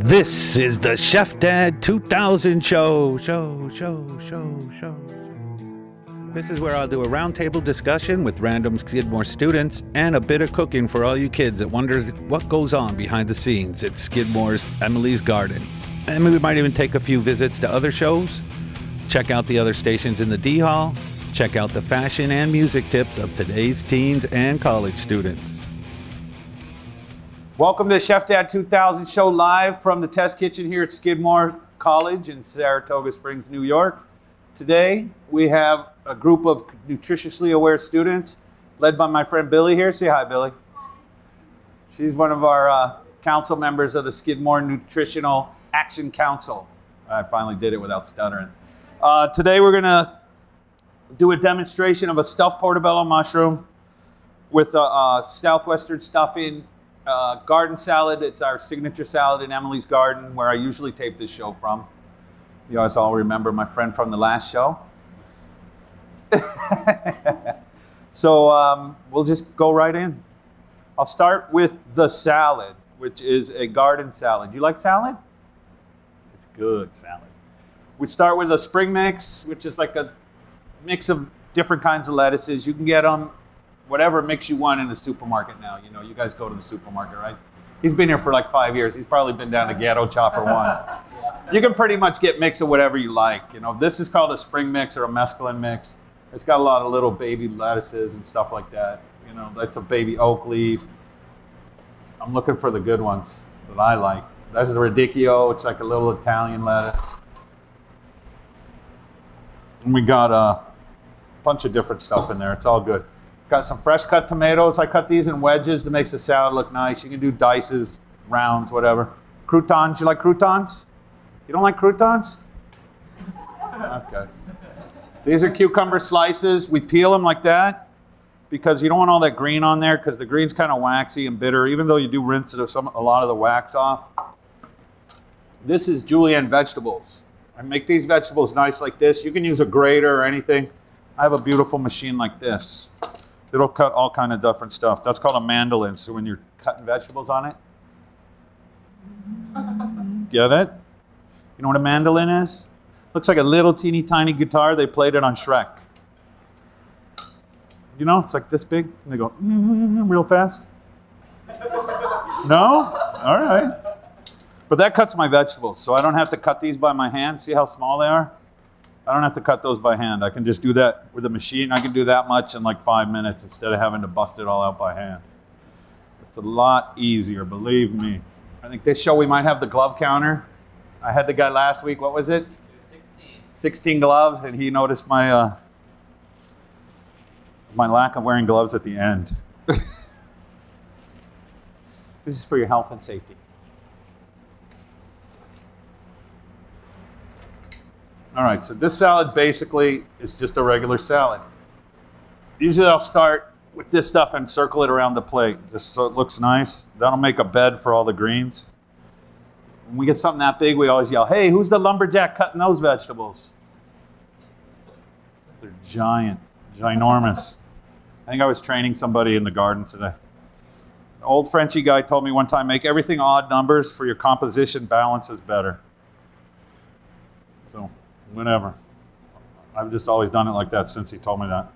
This is the ChefDad 2000 show. This is where I'll do a roundtable discussion with random Skidmore students and a bit of cooking for all you kids that wonders what goes on behind the scenes at Skidmore's Emily's Garden. And we might even take a few visits to other shows, check out the other stations in the D Hall, check out the fashion and music tips of today's teens and college students. Welcome to the ChefDad 2000 show live from the test kitchen here at Skidmore College in Saratoga Springs, New York. Today we have a group of nutritiously aware students led by my friend Billy here. Say hi, Billy. Hi. She's one of our council members of the Skidmore Nutrition Action Council. I finally did it without stuttering. Today we're going to do a demonstration of a stuffed portobello mushroom with a southwestern stuffing. Garden salad. It's our signature salad in Emily's Garden, where I usually tape this show from. You guys all remember my friend from the last show. So we'll just go right in. I'll start with the salad, which is a garden salad. You like salad? It's good salad. We start with a spring mix, which is like a mix of different kinds of lettuces. You can get them whatever mix you want in the supermarket now. You know, you guys go to the supermarket, right? He's been here for like 5 years. He's probably been down to Ghetto Chopper once. You can pretty much get mix of whatever you like. You know, this is called a spring mix or a mesclun mix. It's got a lot of little baby lettuces and stuff like that. You know, that's a baby oak leaf. I'm looking for the good ones that I like. That's a radicchio. It's like a little Italian lettuce. And we got a bunch of different stuff in there. It's all good. Got some fresh cut tomatoes. I cut these in wedges that makes the salad look nice. You can do dices, rounds, whatever. Croutons. You like croutons? You don't like croutons? Okay. These are cucumber slices. We peel them like that because you don't want all that green on there because the green's kind of waxy and bitter, even though you do rinse a lot of the wax off. This is julienne vegetables. I make these vegetables nice like this. You can use a grater or anything. I have a beautiful machine like this. It'll cut all kind of different stuff. That's called a mandolin. So when you're cutting vegetables on it, get it? You know what a mandolin is? Looks like a little teeny tiny guitar. They played it on Shrek. You know, it's like this big. And they go real fast. No? All right. But that cuts my vegetables. So I don't have to cut these by my hand. See how small they are? I don't have to cut those by hand. I can just do that with a machine. I can do that much in like 5 minutes instead of having to bust it all out by hand. It's a lot easier, believe me. I think this show we might have the glove counter. I had the guy last week. What was it? 16 gloves, and he noticed my my lack of wearing gloves at the end. This is for your health and safety. All right, so this salad basically is just a regular salad. Usually I'll start with this stuff and circle it around the plate, just so it looks nice. That'll make a bed for all the greens. When we get something that big, we always yell, hey, who's the lumberjack cutting those vegetables? They're giant, ginormous. I think I was training somebody in the garden today. An old Frenchy guy told me one time, make everything odd numbers for your composition balance is better. So, whatever. I've just always done it like that since he told me that.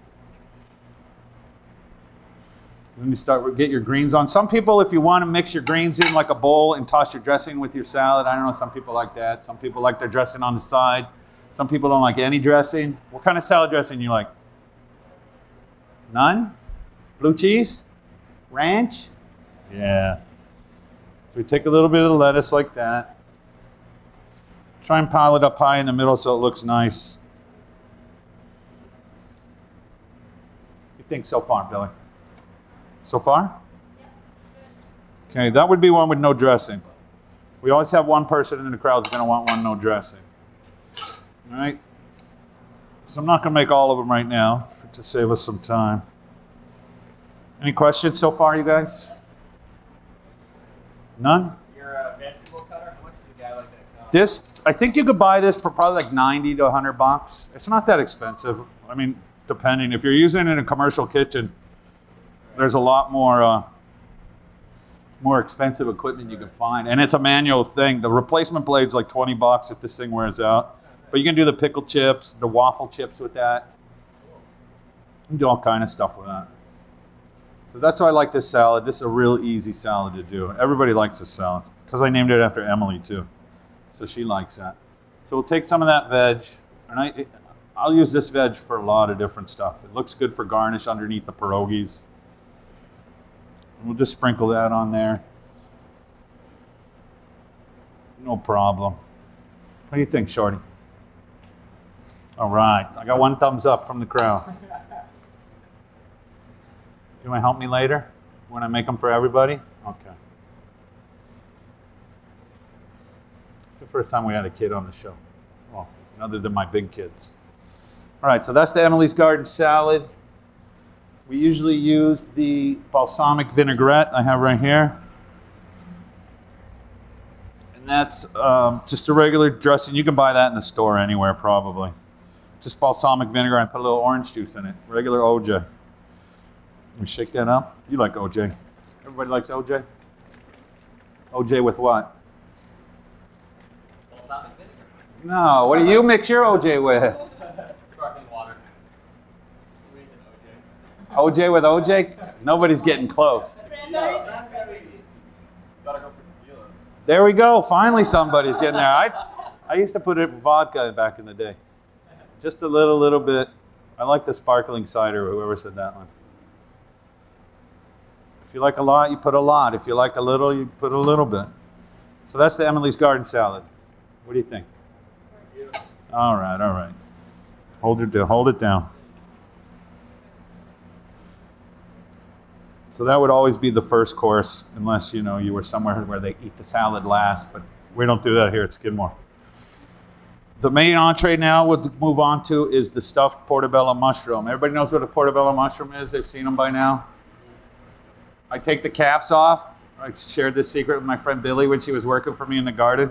Then you get your greens on. Some people, if you want to mix your greens in like a bowl and toss your dressing with your salad, I don't know, some people like that. Some people like their dressing on the side. Some people don't like any dressing. What kind of salad dressing you like? None? Blue cheese? Ranch? Yeah. So we take a little bit of the lettuce like that. Try and pile it up high in the middle so it looks nice. What do you think so far, Billy? So far? Yeah, that's good. Okay, that would be one with no dressing. We always have one person in the crowd who's going to want one no dressing. All right? So I'm not going to make all of them right now to save us some time. Any questions so far, you guys? None? This, I think you could buy this for probably like 90 to 100 bucks. It's not that expensive. I mean, depending. If you're using it in a commercial kitchen, there's a lot more more expensive equipment you can find. And it's a manual thing. The replacement blade's like 20 bucks if this thing wears out. But you can do the pickle chips, the waffle chips with that. You can do all kind of stuff with that. So that's why I like this salad. This is a real easy salad to do. Everybody likes this salad because I named it after Emily too. So she likes that. So we'll take some of that veg, and I'll use this veg for a lot of different stuff. It looks good for garnish underneath the pierogies. We'll just sprinkle that on there. No problem. What do you think, Shorty? All right. I got one thumbs up from the crowd. You want to help me later when I make them for everybody? Okay. It's the first time we had a kid on the show. Well, other than my big kids. All right, so that's the Emily's Garden salad. We usually use the balsamic vinaigrette I have right here. And that's just a regular dressing. You can buy that in the store anywhere, probably. Just balsamic vinegar. I put a little orange juice in it. Regular OJ. Let me shake that up. You like OJ. Everybody likes OJ? OJ with what? Balsamic vinegar. No, what do you mix your OJ with? Sparkling water. OJ with OJ? Nobody's getting close. Gotta go for tequila. There we go. Finally somebody's getting there. I used to put it in vodka back in the day. Just a little bit. I like the sparkling cider, whoever said that one. If you like a lot, you put a lot. If you like a little, you put a little bit. So that's the Emily's Garden salad. What do you think? All right, all right. Hold it down. So that would always be the first course, unless you were somewhere where they eat the salad last. But we don't do that here at Skidmore. The main entree now we'll move on to is the stuffed portobello mushroom. Everybody knows what a portobello mushroom is. They've seen them by now. I take the caps off. I shared this secret with my friend Billy when she was working for me in the garden.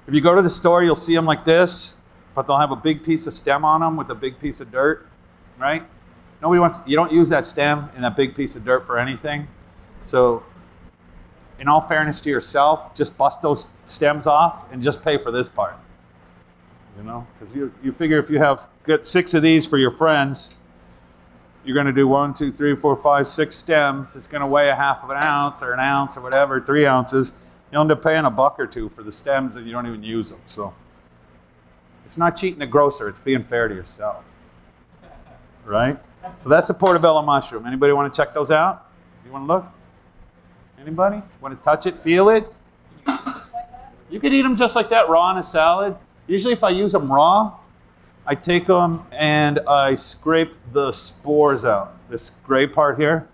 If you go to the store, you'll see them like this, but they'll have a big piece of stem on them with a big piece of dirt, right? You don't use that stem and that big piece of dirt for anything. So in all fairness to yourself, just bust those stems off and just pay for this part. Because you figure if you get 6 of these for your friends, you're going to do 1, 2, 3, 4, 5, 6 stems. It's going to weigh a half of an ounce or whatever, 3 ounces. You'll end up paying $1 or $2 for the stems and you don't even use them. So it's not cheating the grocer. It's being fair to yourself. Right? So that's the portobello mushroom. Anybody want to check those out? You want to look? Anybody? Want to touch it, feel it? You could eat them just like that, raw in a salad. Usually if I use them raw, I take them and I scrape the spores out. This gray part here,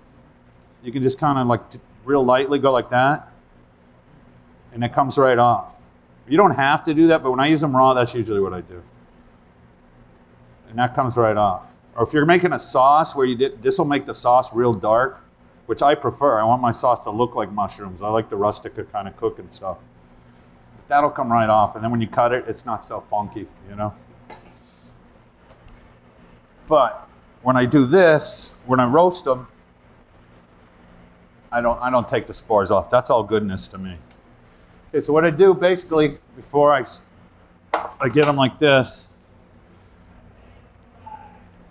you can just kind of like real lightly go like that, and it comes right off. You don't have to do that, but when I use them raw, that's usually what I do. And that comes right off. Or if you're making a sauce where this will make the sauce real dark, which I prefer. I want my sauce to look like mushrooms. I like the rustica kind of cooking stuff. But that'll come right off, and then when you cut it, it's not so funky, But when I do this, when I roast them, I don't take the spores off. That's all goodness to me. Okay, so what I do basically before I get them like this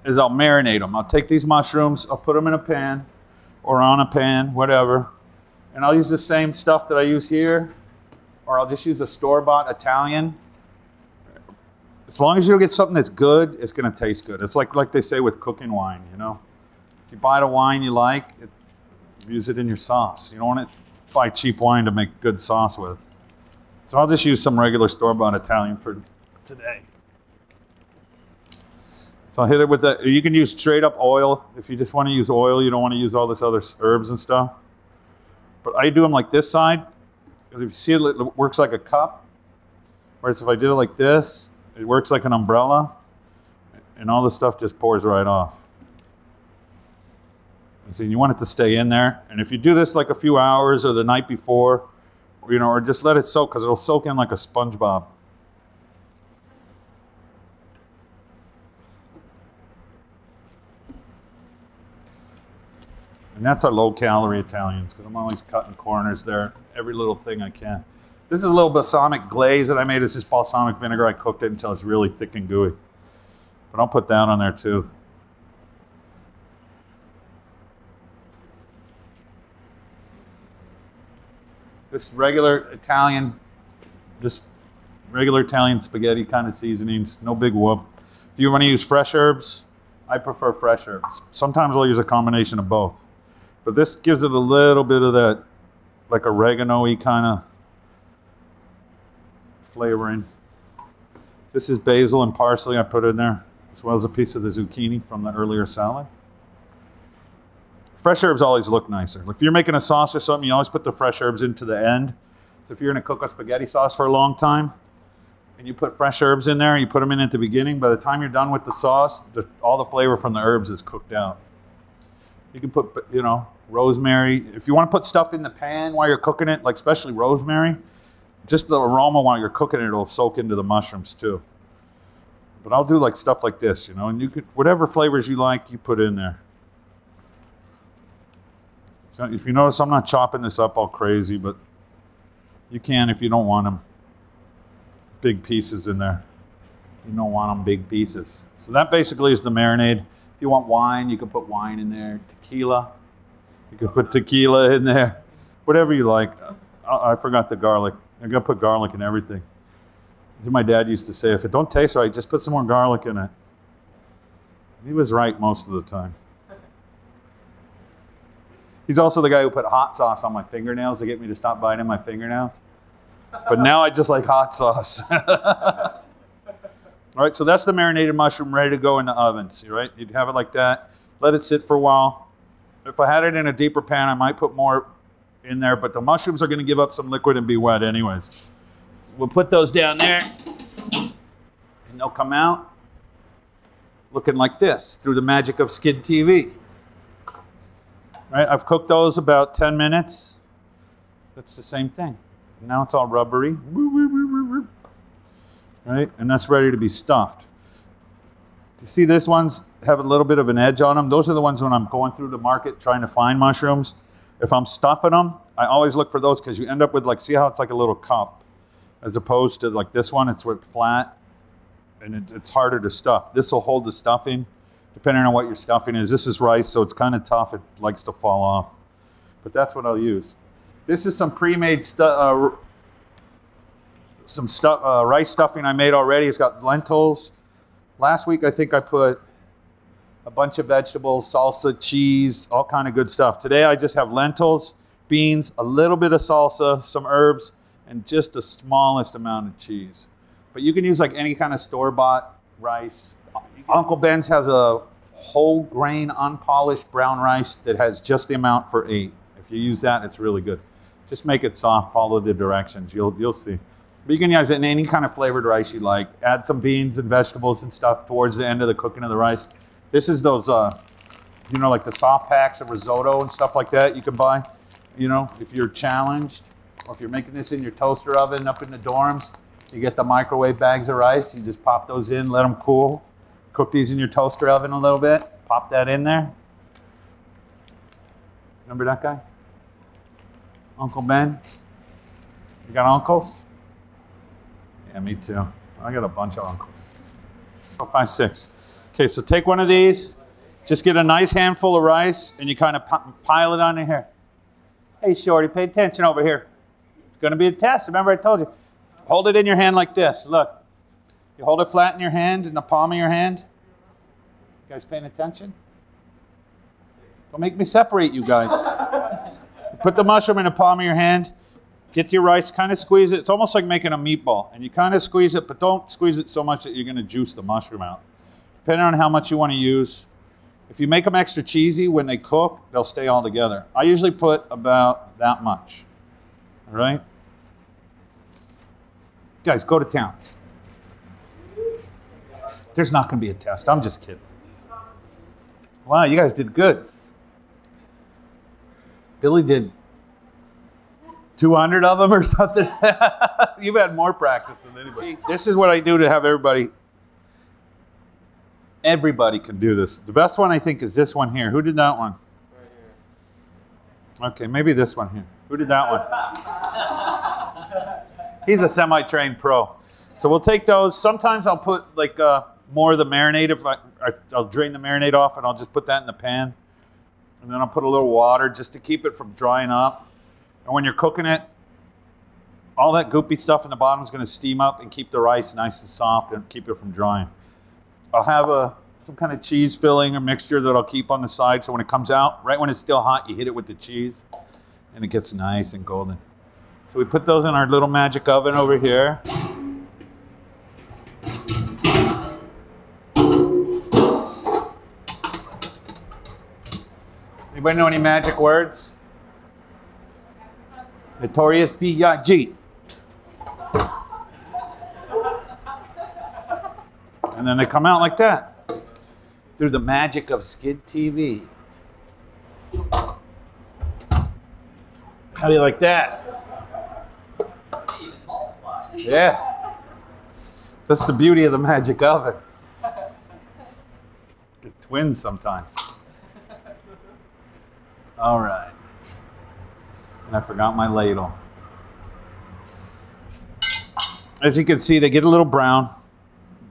is I'll marinate them. I'll take these mushrooms, I'll put them in a pan or on a pan, whatever, and I'll use the same stuff that I use here, or I'll just use a store-bought Italian. As long as you get something that's good, it's going to taste good. It's like they say with cooking wine, If you buy the wine you like, use it in your sauce. You don't want to buy cheap wine to make good sauce with. So I'll just use some regular store-bought Italian for today. So I'll hit it with that. You can use straight up oil. If you just want to use oil, you don't want to use all this other herbs and stuff. But I do them like this side, because if you see it works like a cup. Whereas if I did it like this, it works like an umbrella, and all the stuff just pours right off. And so you want it to stay in there. And if you do this like a few hours or the night before, or just let it soak, because it'll soak in like a SpongeBob. And that's our low-calorie Italians, because I'm always cutting corners there, every little thing I can. This is a little balsamic glaze that I made. It's just balsamic vinegar. I cooked it until it's really thick and gooey. But I'll put that on there too. This regular Italian, just regular Italian spaghetti kind of seasonings, no big whoop. If you want to use fresh herbs, I prefer fresh herbs. Sometimes I'll use a combination of both. But this gives it a little bit of that, like oregano-y kind of flavoring. This is basil and parsley I put in there, as well as a piece of the zucchini from the earlier salad. Fresh herbs always look nicer. If you're making a sauce or something, you always put the fresh herbs into the end. So if you're going to cook a spaghetti sauce for a long time, and you put fresh herbs in there, you put them in at the beginning, by the time you're done with the sauce, all the flavor from the herbs is cooked out. You can put, you know, rosemary. If you want to put stuff in the pan while you're cooking it, like especially rosemary, just the aroma while you're cooking it will soak into the mushrooms too. But I'll do like stuff like this, you know, and you could, whatever flavors you like, you put in there. So if you notice, I'm not chopping this up all crazy, but you can if you don't want them big pieces in there. You don't want them big pieces. So that basically is the marinade. If you want wine, you can put wine in there. Tequila, you can put tequila in there. Whatever you like. I forgot the garlic. I'm gonna put garlic in everything. My dad used to say, if it don't taste right, just put some more garlic in it. He was right most of the time. He's also the guy who put hot sauce on my fingernails to get me to stop biting my fingernails. But now I just like hot sauce. All right, so that's the marinated mushroom ready to go in the ovens, right? You'd have it like that, let it sit for a while. If I had it in a deeper pan, I might put more in there, but the mushrooms are gonna give up some liquid and be wet anyways. So we'll put those down there, and they'll come out looking like this through the magic of Skid TV. Right, I've cooked those about 10 minutes. That's the same thing. Now it's all rubbery. Right, and that's ready to be stuffed. To see this ones have a little bit of an edge on them, those are the ones when I'm going through the market trying to find mushrooms. If I'm stuffing them, I always look for those because you end up with like, see how it's like a little cup, as opposed to like this one, it's flat and it's harder to stuff. This will hold the stuffing. Depending on what your stuffing is. This is rice, so it's kind of tough. It likes to fall off. But that's what I'll use. This is some pre-made rice stuffing I made already. It's got lentils. Last week, I think I put a bunch of vegetables, salsa, cheese, all kind of good stuff. Today, I just have lentils, beans, a little bit of salsa, some herbs, and just the smallest amount of cheese. But you can use like any kind of store-bought rice. Uncle Ben's has a whole grain, unpolished brown rice that has just the amount for 8. If you use that, it's really good. Just make it soft, follow the directions, you'll see. But you can use it in any kind of flavored rice you like. Add some beans and vegetables and stuff towards the end of the cooking of the rice. This is those, you know, like the soft packs of risotto and stuff like that you can buy. You know, if you're challenged, or if you're making this in your toaster oven up in the dorms, you get the microwave bags of rice, you just pop those in, let them cool. Cook these in your toaster oven a little bit. Pop that in there. Remember that guy? Uncle Ben? You got uncles? Yeah, me too. I got a bunch of uncles. 4, 5, 6. Okay, so take one of these. Just get a nice handful of rice, and you kind of pile it on in here. Hey, Shorty, pay attention over here. It's going to be a test. Remember I told you. Hold it in your hand like this. Look. You hold it flat in your hand, in the palm of your hand. You guys paying attention? Don't make me separate you guys. Put the mushroom in the palm of your hand. Get your rice, kind of squeeze it. It's almost like making a meatball. And you kind of squeeze it, but don't squeeze it so much that you're going to juice the mushroom out. Depending on how much you want to use. If you make them extra cheesy when they cook, they'll stay all together. I usually put about that much. All right? Guys, go to town. There's not going to be a test. I'm just kidding. Wow, you guys did good. Billy did 200 of them or something. You've had more practice than anybody. This is what I do to have everybody can do this. The best one, I think, is this one here. Who did that one? Right here. Okay, maybe this one here. Who did that one? He's a semi-trained pro. So we'll take those. Sometimes I'll put like more of the marinade. I'll drain the marinade off and I'll just put that in the pan. And then I'll put a little water just to keep it from drying up. And when you're cooking it, all that goopy stuff in the bottom is going to steam up and keep the rice nice and soft and keep it from drying. I'll have some kind of cheese filling or mixture that I'll keep on the side, so when it comes out, right when it's still hot, you hit it with the cheese and it gets nice and golden. So we put those in our little magic oven over here. Anybody know any magic words? Notorious B.I.G. And then they come out like that through the magic of Skid TV. How do you like that? Yeah. That's the beauty of the magic oven. Get twins sometimes. All right. And I forgot my ladle. As you can see, they get a little brown.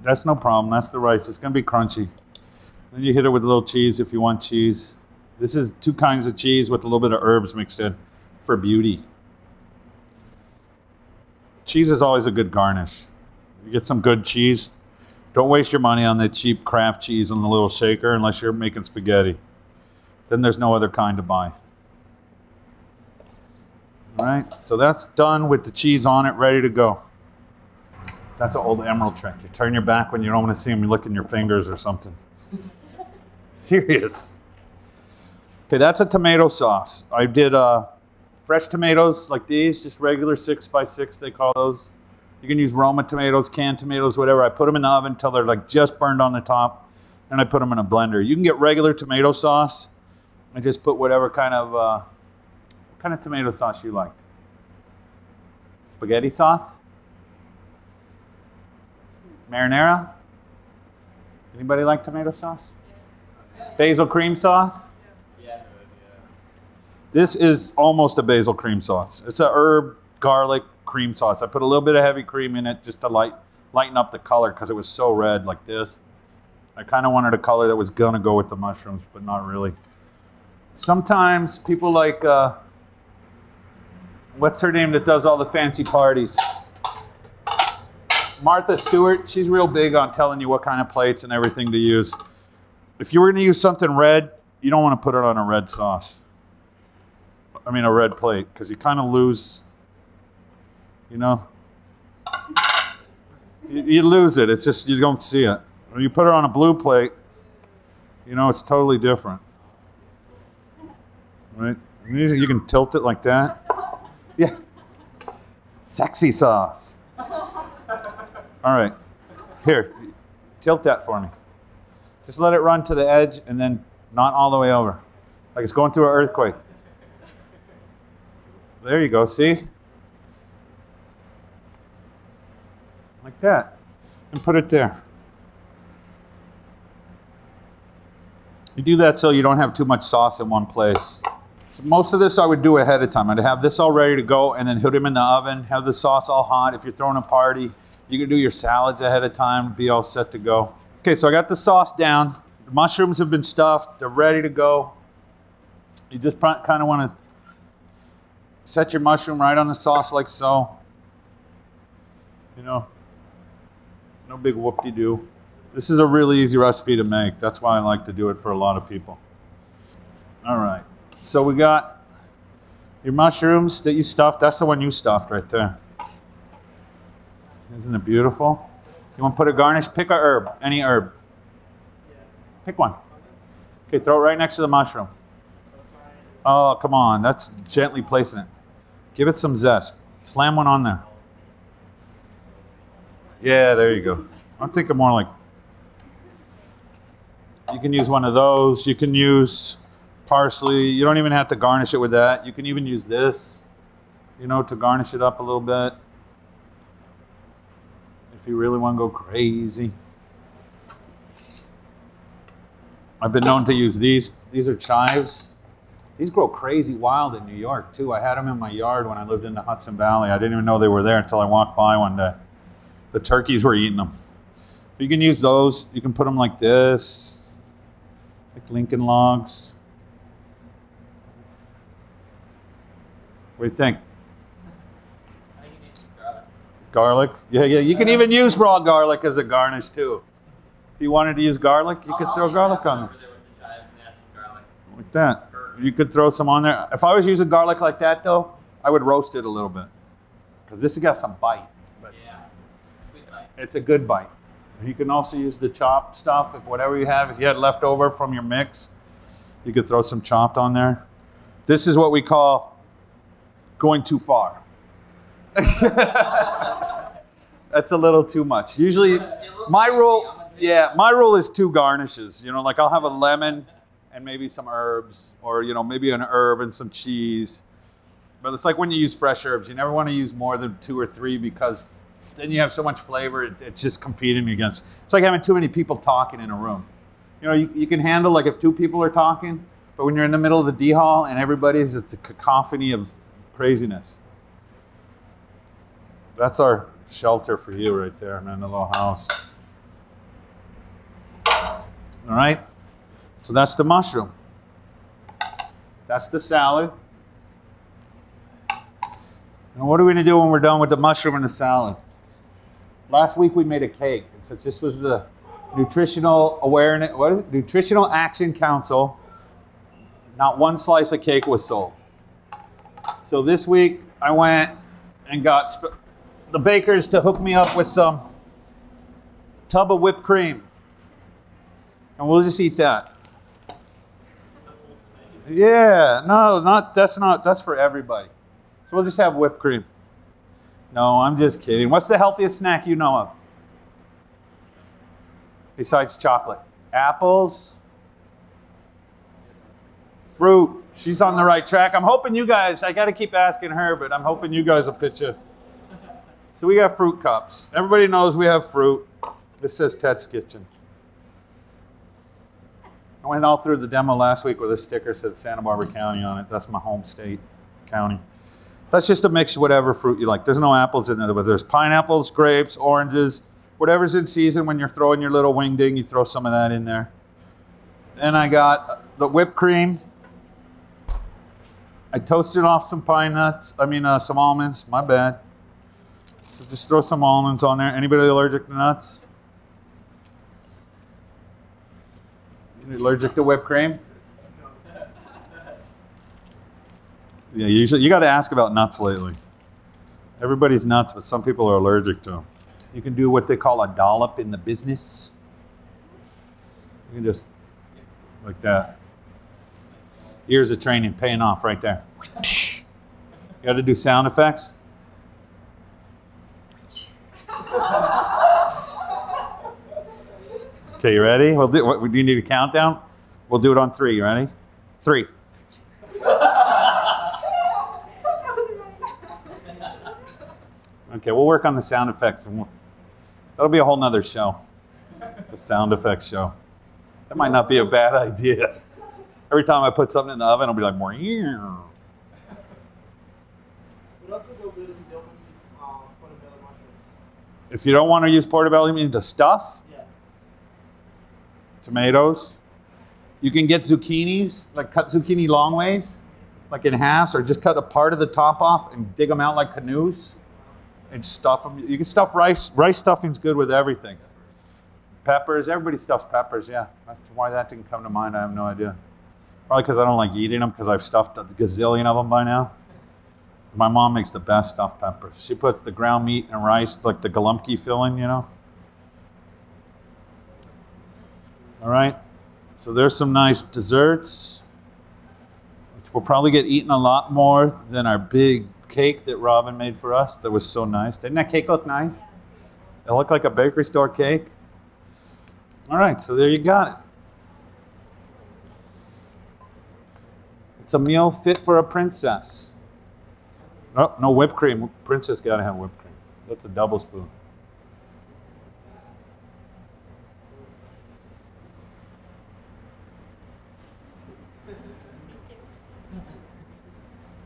That's no problem. That's the rice. It's going to be crunchy. Then you hit it with a little cheese if you want cheese. This is 2 kinds of cheese with a little bit of herbs mixed in for beauty. Cheese is always a good garnish. You get some good cheese. Don't waste your money on the cheap Kraft cheese in the little shaker unless you're making spaghetti. Then there's no other kind to buy. All right, so that's done with the cheese on it, ready to go. That's an old Emerald trick. You turn your back when you don't want to see them, you look in your fingers or something. Serious. Okay, that's a tomato sauce. I did fresh tomatoes like these, just regular 6x6 they call those. You can use Roma tomatoes, canned tomatoes, whatever. I put them in the oven until they're like just burned on the top, and I put them in a blender. You can get regular tomato sauce. I just put whatever kind of tomato sauce you like. Spaghetti sauce? Marinara? Anybody like tomato sauce? Yes. Basil cream sauce? Yes. This is almost a basil cream sauce. It's a herb, garlic cream sauce. I put a little bit of heavy cream in it just to lighten up the color because it was so red like this. I kind of wanted a color that was going to go with the mushrooms, but not really. Sometimes people like, what's her name that does all the fancy parties? Martha Stewart. She's real big on telling you what kind of plates and everything to use. If you were going to use something red, you don't want to put it on a red sauce. I mean a red plate, because you kind of lose, you know. You lose it. It's just, you don't see it. When you put it on a blue plate, you know, it's totally different. Right? You can tilt it like that. Yeah. Sexy sauce. All right. Here, tilt that for me. Just let it run to the edge and then not all the way over. Like it's going through an earthquake. There you go, see? Like that. And put it there. You do that so you don't have too much sauce in one place. So most of this I would do ahead of time. I'd have this all ready to go and then put them in the oven, have the sauce all hot. If you're throwing a party, you can do your salads ahead of time, be all set to go. Okay, so I got the sauce down. The mushrooms have been stuffed. They're ready to go. You just kind of want to set your mushroom right on the sauce like so. You know, no big whoop-de-doo. This is a really easy recipe to make. That's why I like to do it for a lot of people. All right, so we got your mushrooms that you stuffed. That's the one you stuffed right there. Isn't it beautiful? You want to put a garnish? Pick a herb, any herb. Pick one. Okay, throw it right next to the mushroom. Oh, come on, that's gently placing it. Give it some zest. Slam one on there. Yeah, there you go. I'm thinking more like, you can use one of those. You can use parsley. You don't even have to garnish it with that. You can even use this, you know, to garnish it up a little bit. If you really want to go crazy. I've been known to use these. These are chives. These grow crazy wild in New York too. I had them in my yard when I lived in the Hudson Valley. I didn't even know they were there until I walked by one day. The turkeys were eating them. You can use those. You can put them like this, like Lincoln logs. What do you think? I think you need some garlic. Garlic? Yeah. You can even use raw garlic as a garnish too. If you wanted to use garlic, you could throw garlic on there. Over there with the chives and add some garlic. Like that. You could throw some on there. If I was using garlic like that though, I would roast it a little bit. Because this has got some bite. But Yeah. Sweet bite. it's a good bite. You can also use the chopped stuff, if whatever you have. If you had leftover from your mix, you could throw some chopped on there. This is what we call going too far. That's a little too much. Usually, my rule is 2 garnishes. You know, like I'll have a lemon and maybe some herbs, or you know, maybe an herb and some cheese. But it's like when you use fresh herbs, you never want to use more than 2 or 3 because then you have so much flavor. It's just competing against. It's like having too many people talking in a room. You know, you can handle like if 2 people are talking, but when you're in the middle of the D hall and everybody's, it's a cacophony of craziness. That's our shelter for you right there, man, the little house. All right, so that's the mushroom. That's the salad. And what are we gonna do when we're done with the mushroom and the salad? Last week we made a cake. And since this was the Nutritional Action Council, not one slice of cake was sold. So this week I went and got the bakers to hook me up with some tub of whipped cream. And we'll just eat that. Yeah, that's for everybody. So we'll just have whipped cream. No, I'm just kidding. What's the healthiest snack you know of? Besides chocolate? Apples? Fruit. She's on the right track. I'm hoping you guys, I got to keep asking her, but I'm hoping you guys will pitch in. So we got fruit cups. Everybody knows we have fruit. This says Ted's Kitchen. I went all through the demo last week with a sticker that said Santa Barbara County on it. That's my home state, county. That's just a mix of whatever fruit you like. There's no apples in there, but there's pineapples, grapes, oranges, whatever's in season. When you're throwing your little wing ding, you throw some of that in there. And I got the whipped cream. I toasted off some some almonds, my bad. So just throw some almonds on there. Anybody allergic to nuts? You allergic to whipped cream? Yeah, usually you got to ask about nuts lately. Everybody's nuts, but some people are allergic to them. You can do what they call a dollop in the business. You can just like that. Years of training paying off right there. You got to do sound effects. Okay, you ready? Do you need a countdown? We'll do it on 3. You ready? 3. Okay, we'll work on the sound effects, and that'll be a whole nother show. The sound effects show. That might not be a bad idea. Every time I put something in the oven, it'll be like more. What else would go good if you don't use portobello mushrooms? If you don't want to use portobello, you mean to stuff? Yeah. Tomatoes. You can get zucchinis, like cut zucchini long ways, like in halves, or just cut a part of the top off and dig them out like canoes and stuff them. You can stuff rice. Rice stuffing's good with everything. Peppers, everybody stuffs peppers, yeah. That's why that didn't come to mind, I have no idea. Probably because I don't like eating them, because I've stuffed a gazillion of them by now. My mom makes the best stuffed peppers. She puts the ground meat and rice, like the galumpki filling, you know. All right, so there's some nice desserts, which will probably get eaten a lot more than our big cake that Robin made for us. That was so nice. Didn't that cake look nice? It looked like a bakery store cake. All right, so there you got it. It's a meal fit for a princess. Oh, no whipped cream. Princess got to have whipped cream. That's a double spoon.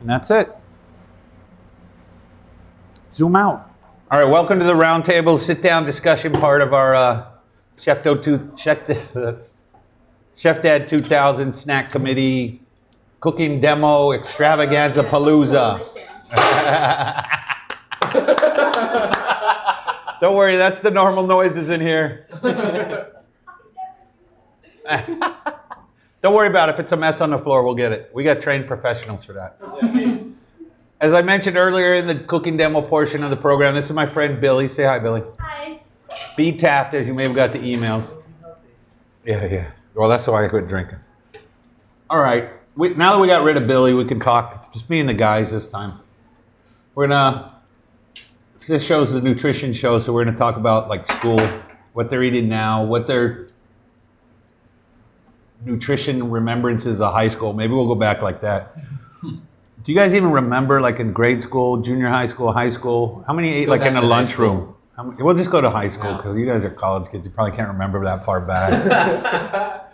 And that's it. Zoom out. All right, welcome to the roundtable sit-down discussion part of our ChefDad 2000 Snack Committee Cooking Demo Extravaganza Palooza. Don't worry, that's the normal noises in here. Don't worry about it. If it's a mess on the floor, we'll get it. We got trained professionals for that. As I mentioned earlier in the cooking demo portion of the program, this is my friend Billy. Say hi, Billy. Hi. B. Taft, as you may have got the emails. Yeah. Well, that's why I quit drinking. All right. Now that we got rid of Billy, we can talk. It's just me and the guys this time. This show's the nutrition show, so we're gonna talk about like school, what they're eating now, what their nutrition remembrances of high school. Maybe we'll go back like that. Do you guys even remember, like in grade school, junior high school, how many ate like in the lunchroom? We'll just go to high school because you guys are college kids. You probably can't remember that far back.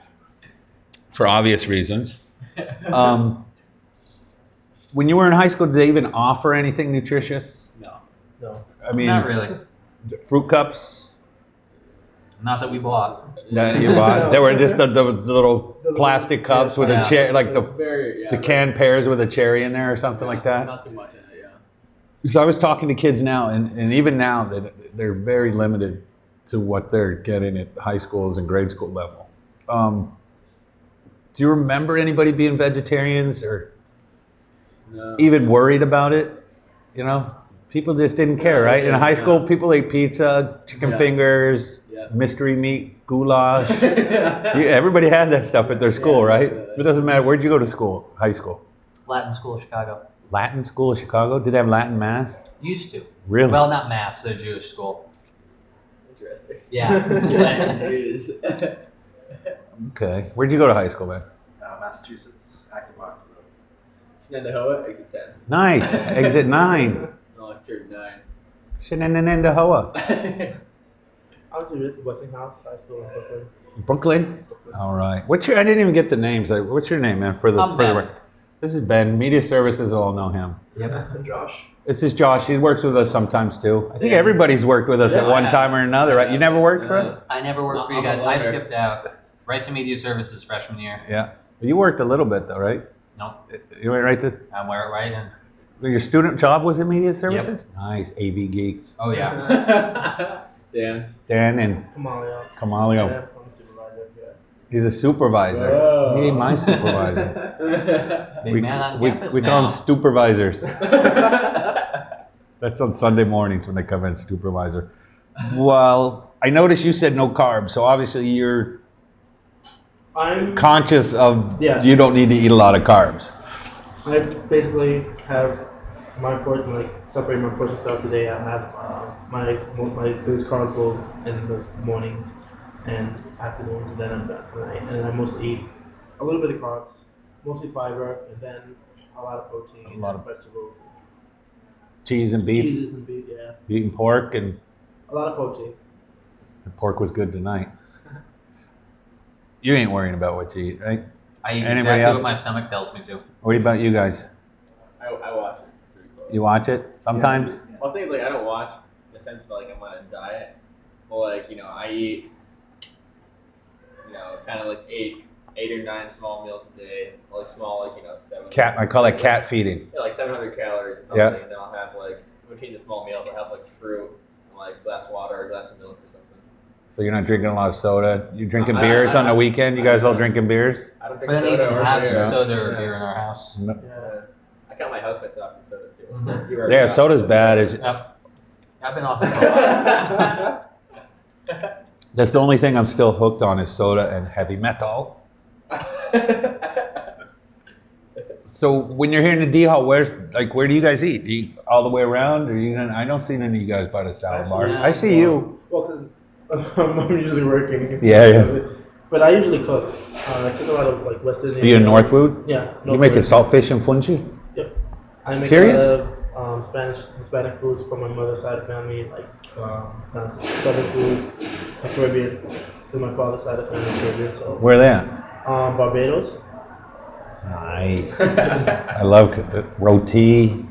For obvious reasons. When you were in high school, did they even offer anything nutritious? No. I mean, Not really. Fruit cups? Not that we bought. That you bought? They were just the little plastic cups with a cherry, like the canned pears with a cherry in there or something like that? Not too much in it, So I was talking to kids now, and even now, they're very limited to what they're getting at high schools and grade school level. Do you remember anybody being vegetarians or even worried about it? You know, people just didn't care, right? In high school, people ate pizza, chicken fingers, mystery meat, goulash. Everybody had that stuff at their school, right? It doesn't matter. Where'd you go to school, high school? Latin School of Chicago. Latin School of Chicago? Did they have Latin Mass? Used to. Really? Well, not Mass, the Jewish school. Interesting. Yeah. It is. Okay. Where'd you go to high school, man? Massachusetts, Active Box. Shenandoah, exit 10. Nice. Exit 9. No, I turned 9. Shenandoah. I was at Westinghouse High School in Brooklyn. Brooklyn? All right. I didn't even get the names. What's your name, man? I'm Ben. This is Ben. Media Services all know him. Yep. And Josh. This is Josh. He works with us sometimes too. I think everybody's worked with us at one time or another, right? You never worked for us? I never worked for you guys. I skipped out right to Media Services freshman year. Yeah. You worked a little bit though, right? Nope. You went right to... I went right in. Your student job was in Media Services? Yep. Nice. AV Geeks. Oh, yeah. Dan. Dan and Kamalio. Kamalio. Yeah, I'm a supervisor. Yeah. He's a supervisor. Oh. He ain't my supervisor. Big man on campus we call now. them supervisors. That's on Sunday mornings when they come in, supervisor. Well, I noticed you said no carbs, so obviously you're conscious of you don't need to eat a lot of carbs. I basically have my portion, like separate my portion throughout the day. I have my boost carb bowl in the mornings and afternoons, and then I'm done for the night. And I mostly eat a little bit of carbs, mostly fiber, and then a lot of protein, A lot of vegetables, cheese and beef. cheeses and beef. Yeah, You eating pork, and a lot of protein. pork was good tonight. You ain't worrying about what you eat, right? I eat Anybody exactly else? what my stomach tells me to. What about you guys? I watch it pretty close. You watch it sometimes? Well, things like I don't watch in the sense that like I'm on a diet, but like I eat, kind of like eight or 9 small meals a day, like small 7. I call that cat feeding. Yeah, like 700 calories or something. Yeah. And then I'll have like between the small meals, I'll have like fruit, and, like a glass of water or a glass of milk or something. So you're not drinking a lot of soda. You drinking beers on the weekend? You guys all drinking beers? I don't We drink don't soda even or have beer. soda or beer in our house. Yeah. I count my housemates off from soda too. Mhm. You already Yeah, got soda's it. bad. Yep. I've been off it for a while. That's the only thing I'm still hooked on is soda and heavy metal. So when you're here in the D Hall, where do you guys eat? Do you eat all the way around? I don't see none of you guys by the salad bar. Yeah. I see you. Well, because I'm usually working. Yeah. But I usually cook. I cook a lot of like West Indian. Are you in Northwood? Yeah. You making saltfish and fungi? Yep. I make Serious? a lot of Hispanic foods from my mother's side of the family, like Southern food, Caribbean. To my father's side of the family, Caribbean. So Where are they at? Barbados. Nice. I love roti,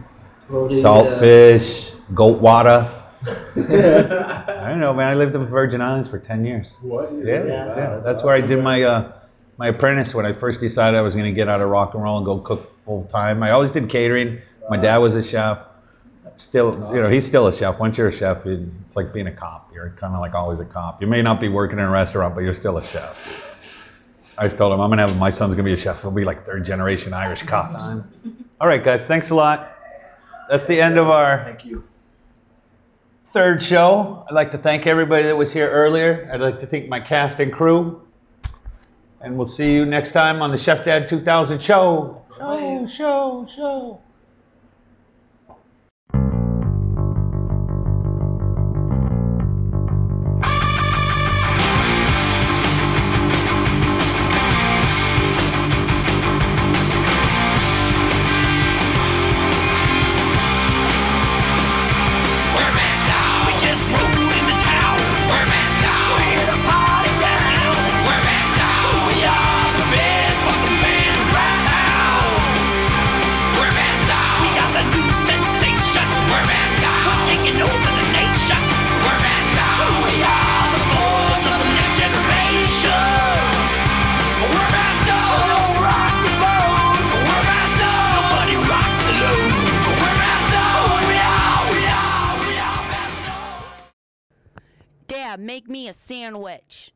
Roti, saltfish, goat water. I don't know, man. I lived in the Virgin Islands for 10 years. What? Yeah. That's where I did my my apprentice when I first decided I was going to get out of rock and roll and go cook full time. I always did catering. My dad was a chef. Still, you know, he's still a chef. Once you're a chef, it's like being a cop. You're kind of like always a cop. You may not be working in a restaurant, but you're still a chef. I just told him, my son's going to be a chef. He'll be like third generation Irish cops. All right, guys, thanks a lot. That's the end of our Thank you. third show. I'd like to thank everybody that was here earlier. I'd like to thank my cast and crew. And we'll see you next time on the ChefDad 2000 show. Show. Make me a sandwich.